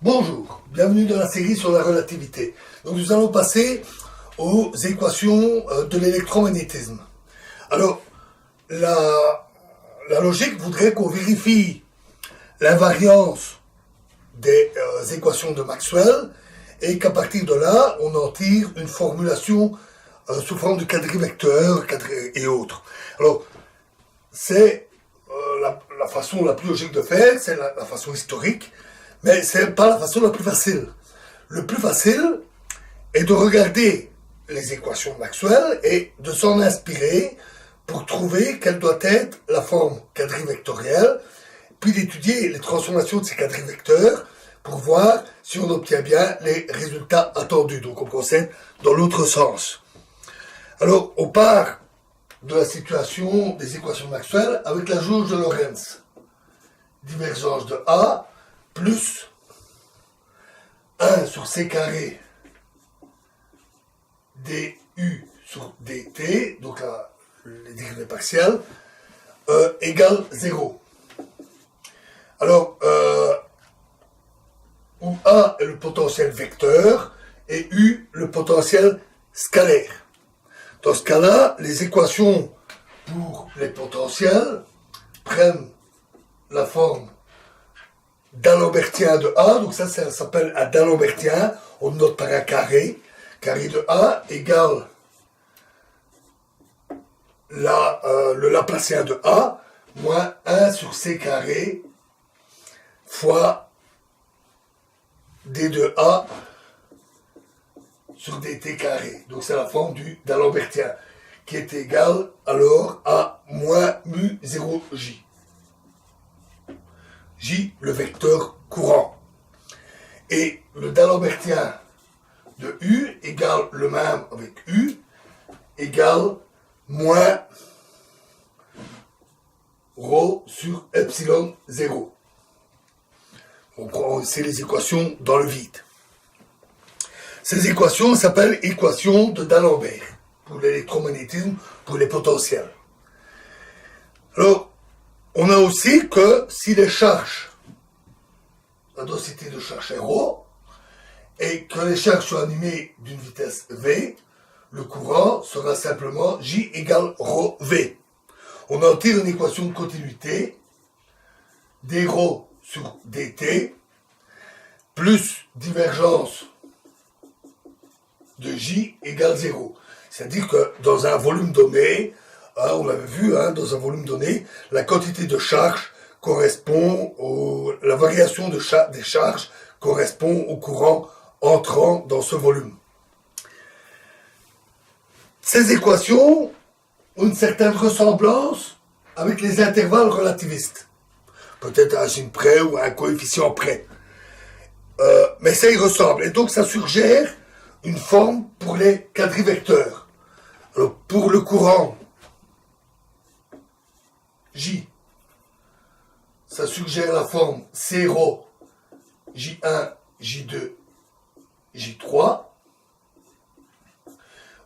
Bonjour, bienvenue dans la série sur la relativité. Donc nous allons passer aux équations de l'électromagnétisme. Alors, la logique voudrait qu'on vérifie l'invariance des équations de Maxwell et qu'à partir de là, on en tire une formulation sous forme de quadrivecteur et autres. Alors, c'est la façon la plus logique de faire, c'est la façon historique, mais c'est pas la façon la plus facile. Le plus facile est de regarder les équations de Maxwell et de s'en inspirer pour trouver quelle doit être la forme quadrivectorielle, puis d'étudier les transformations de ces quadrivecteurs pour voir si on obtient bien les résultats attendus. Donc on procède dans l'autre sens. Alors on part de la situation des équations de Maxwell avec la jauge de Lorentz. Divergence de A plus 1 sur C carré du sur dt, donc là, les dérivés partiels, égale 0. Alors, où A est le potentiel vecteur et U le potentiel scalaire. Dans ce cas-là, les équations pour les potentiels prennent la forme d'Alembertien de A, donc ça s'appelle un d'Alembertien, on le note par un carré. Carré de A égale le Laplacien de A moins 1 sur C carré fois D de A sur dt carré. Donc c'est la forme d'Alembertien qui est égale alors à moins mu 0j. J, le vecteur courant. Et le d'Alembertien de U égale le même avec U égale moins ρ sur epsilon 0. On prend ici les équations dans le vide. Ces équations s'appellent équations de d'Alembert pour l'électromagnétisme, pour les potentiels. Alors, on a aussi que si les charges, la densité de charge est ρ, et que les charges sont animées d'une vitesse v, le courant sera simplement J égale ρv. On en tire une équation de continuité, dρ sur dt, plus divergence de J égale 0. C'est-à-dire que dans un volume donné, on l'avait vu, dans un volume donné, la quantité de charge correspond la variation des charges correspond au courant entrant dans ce volume. Ces équations ont une certaine ressemblance avec les intervalles relativistes. Peut-être à un signe près ou à un coefficient près. Mais ça y ressemble. Et donc ça suggère une forme pour les quadrivecteurs. Alors pour le courant J, ça suggère la forme C-ρ, J1, J2, J3,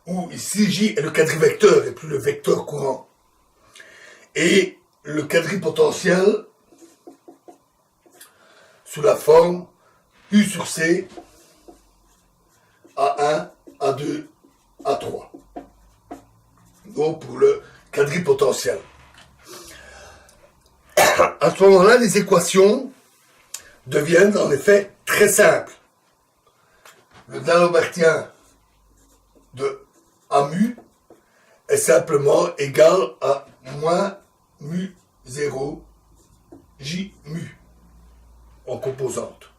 où ici J est le quadrivecteur et plus le vecteur courant. Et le quadripotentiel sous la forme U sur C, A1, A2, A3. Donc pour le quadripotentiel. À ce moment-là, les équations deviennent en effet très simples. Le d'Alembertien de A mu est simplement égal à moins mu 0 J mu en composante.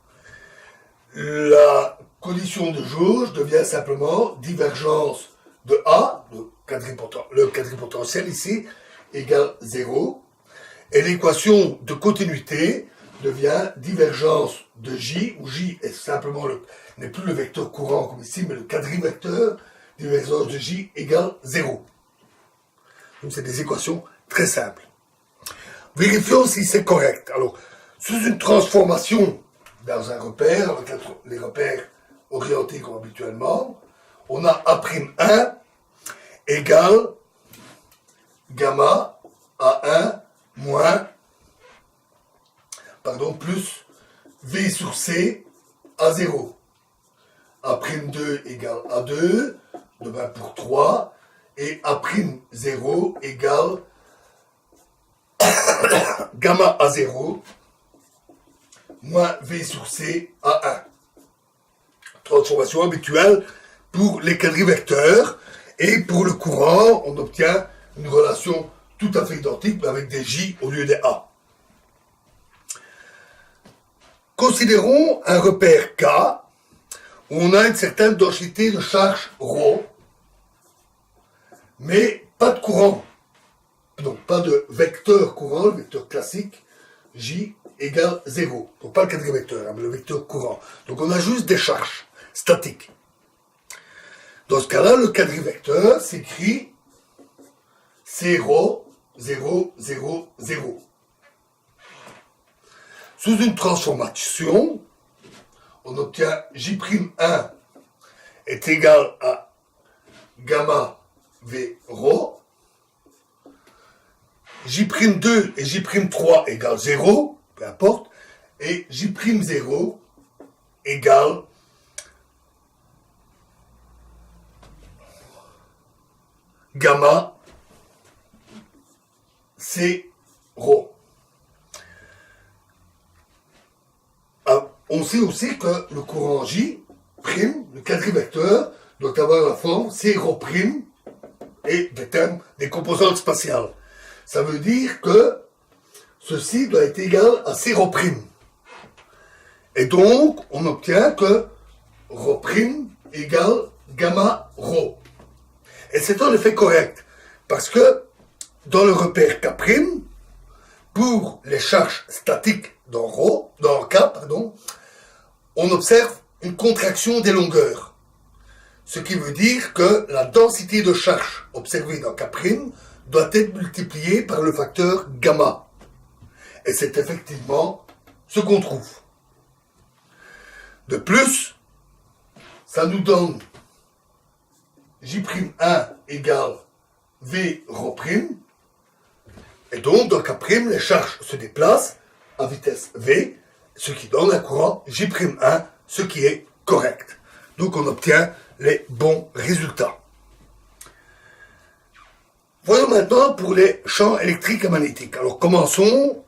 La condition de jauge devient simplement divergence de A, le quadripotentiel ici, égale 0. Et l'équation de continuité devient divergence de J, où J est simplement n'est plus le vecteur courant comme ici, mais le quadrivecteur, divergence de J égale 0. Donc c'est des équations très simples. Vérifions si c'est correct. Alors, sous une transformation dans un repère, avec les repères orientés comme habituellement, on a A'1 égale gamma A1 moins, plus V sur C A0. A'2 égale A2, de même pour 3, et A'0 égale gamma A0 moins V sur C A1. Transformation habituelle pour les quadrivecteurs, et pour le courant, on obtient une relation tout à fait identique, mais avec des J au lieu des A. Considérons un repère K, où on a une certaine densité de charge ρ, mais pas de courant. Donc pas de vecteur courant, le vecteur classique, J égale 0. Donc pas le quadrivecteur, mais le vecteur courant. Donc on a juste des charges statiques. Dans ce cas-là, le quadrivecteur s'écrit C-ρ, 0, 0, 0. Sous une transformation, on obtient J'1 est égal à gamma V ρ, J'2 et J'3 égale 0, peu importe, et J'0 égale gamma C ρ. On sait aussi que le courant J', le quadrivecteur, doit avoir la forme C ρ' et des termes des composantes spatiales. Ça veut dire que ceci doit être égal à C ρ'. Et donc, on obtient que ρ' égale gamma ρ. Et c'est en effet correct, parce que dans le repère K', pour les charges statiques dans K, on observe une contraction des longueurs. Ce qui veut dire que la densité de charge observée dans K' doit être multipliée par le facteur gamma. Et c'est effectivement ce qu'on trouve. De plus, ça nous donne J'1 égale V ρ'. Et donc, dans K', les charges se déplacent à vitesse V, ce qui donne un courant J'1, ce qui est correct. Donc, on obtient les bons résultats. Voyons maintenant pour les champs électriques et magnétiques. Alors, commençons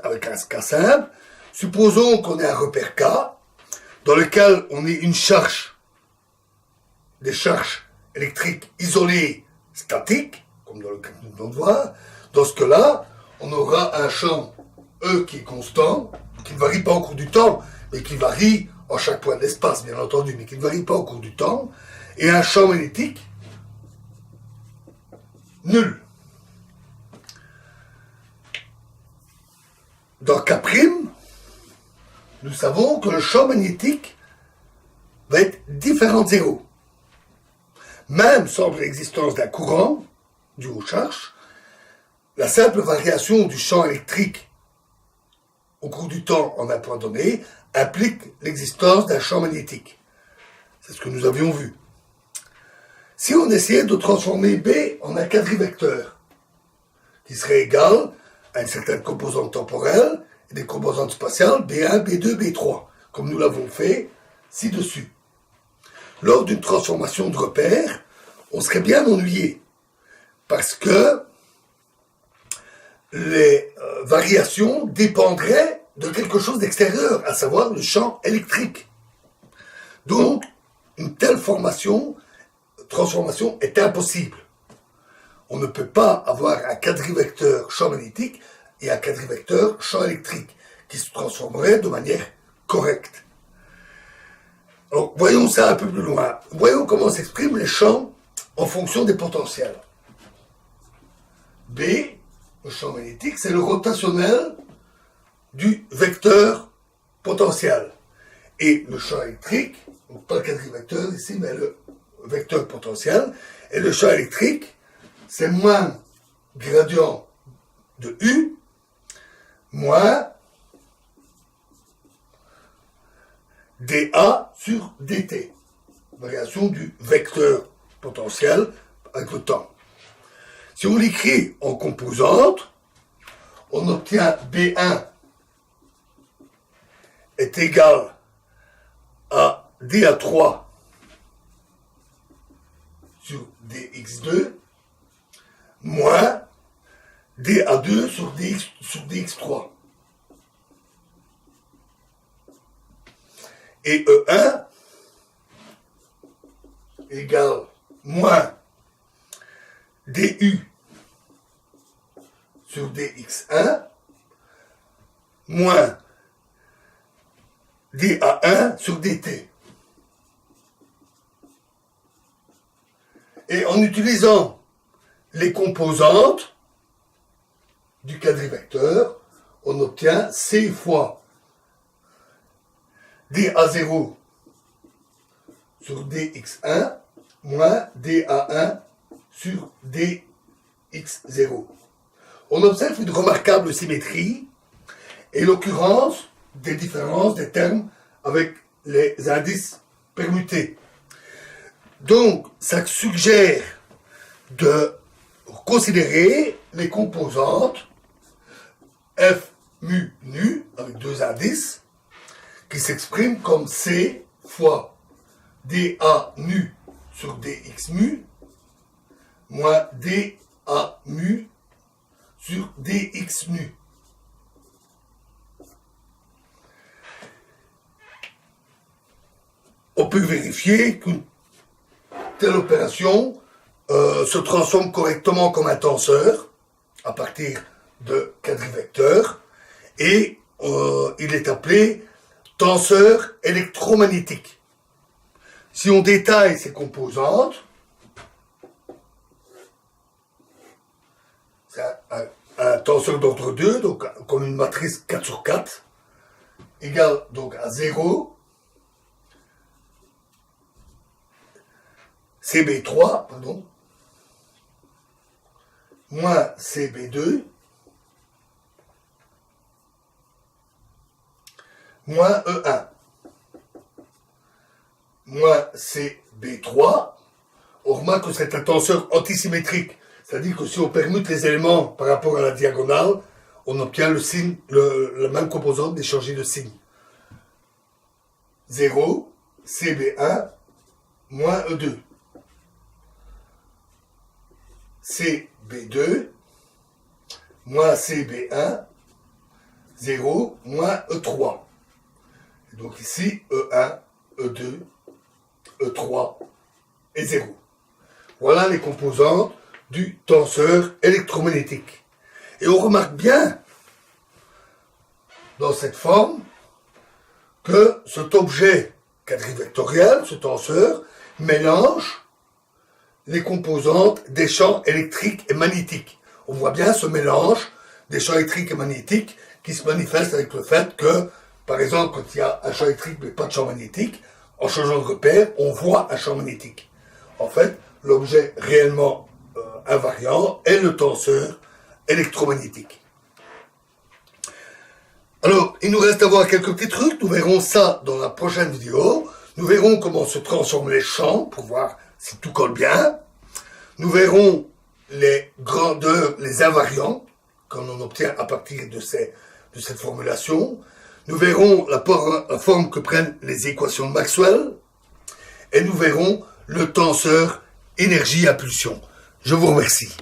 avec un cas simple. Supposons qu'on ait un repère K, dans lequel on ait des charges électriques isolées statiques, comme dans le cas que nous venons de voir. Dans ce cas-là, on aura un champ E qui est constant, qui ne varie pas au cours du temps, mais qui varie en chaque point de l'espace, bien entendu, mais qui ne varie pas au cours du temps, et un champ magnétique nul. Dans K', nous savons que le champ magnétique va être différent de zéro. Même sans l'existence d'un courant dû aux charges, la simple variation du champ électrique au cours du temps en un point donné implique l'existence d'un champ magnétique. C'est ce que nous avions vu. Si on essayait de transformer B en un quadrivecteur, qui serait égal à une certaine composante temporelle et des composantes spatiales B1, B2, B3, comme nous l'avons fait ci-dessus. Lors d'une transformation de repère, on serait bien ennuyé, parce que les variations dépendraient de quelque chose d'extérieur, à savoir le champ électrique. Donc, une telle transformation est impossible. On ne peut pas avoir un quadrivecteur champ magnétique et un quadrivecteur champ électrique qui se transformeraient de manière correcte. Alors, voyons ça un peu plus loin. Voyons comment s'expriment les champs en fonction des potentiels. B, le champ magnétique, c'est le rotationnel du vecteur potentiel. Et le champ électrique, donc pas le quadrivecteur ici, mais le vecteur potentiel, et le champ électrique, c'est moins gradient de U, moins dA sur dt, variation du vecteur potentiel avec le temps. Si on l'écrit en composante, on obtient B1 est égal dA3 sur dx2 moins dA2 sur dx3. Et E1 égale moins du sur dx1 moins dA1 sur dt. Et en utilisant les composantes du quadrivecteur, on obtient C fois dA0 sur dx1 moins dA1 sur dx0. On observe une remarquable symétrie et l'occurrence des différences des termes avec les indices permutés. Donc, ça suggère de considérer les composantes f mu nu avec deux indices qui s'expriment comme C fois dA nu sur dx mu moins dA mu sur dx mu. On peut vérifier qu'une telle opération se transforme correctement comme un tenseur à partir de quadrivecteurs et il est appelé tenseur électromagnétique. Si on détaille ses composantes, c'est un tenseur d'ordre 2, donc comme une matrice 4 sur 4, égale donc à 0, CB3, pardon, moins CB2, moins E1, moins CB3. On remarque que c'est un tenseur antisymétrique, c'est-à-dire que si on permute les éléments par rapport à la diagonale, on obtient le signe, la même composante d'échanger de signe. 0, CB1, moins E2. CB2, moins CB1, 0, moins E3. Et donc ici, E1, E2, E3 et 0. Voilà les composantes du tenseur électromagnétique. Et on remarque bien, dans cette forme, que cet objet quadrivectoriel, ce tenseur, mélange les composantes des champs électriques et magnétiques. On voit bien ce mélange des champs électriques et magnétiques qui se manifeste avec le fait que, par exemple, quand il y a un champ électrique mais pas de champ magnétique, en changeant de repère, on voit un champ magnétique. En fait, l'objet réellement invariant est le tenseur électromagnétique. Alors, il nous reste à voir quelques petits trucs. Nous verrons ça dans la prochaine vidéo. Nous verrons comment se transforment les champs pour voir si tout colle bien. Nous verrons les grandeurs, les invariants qu'on en obtient à partir de cette formulation. Nous verrons la forme que prennent les équations de Maxwell. Et nous verrons le tenseur énergie-impulsion. Je vous remercie.